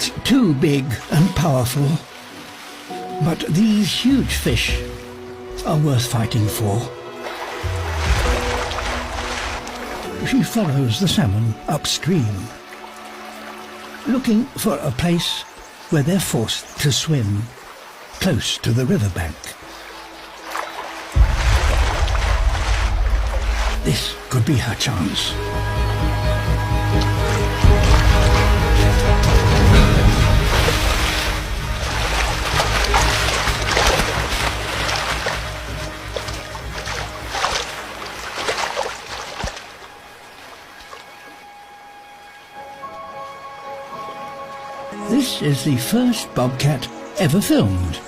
It's too big and powerful. But these huge fish are worth fighting for. She follows the salmon upstream, looking for a place where they're forced to swim, close to the riverbank. This could be her chance. This is the first bobcat ever filmed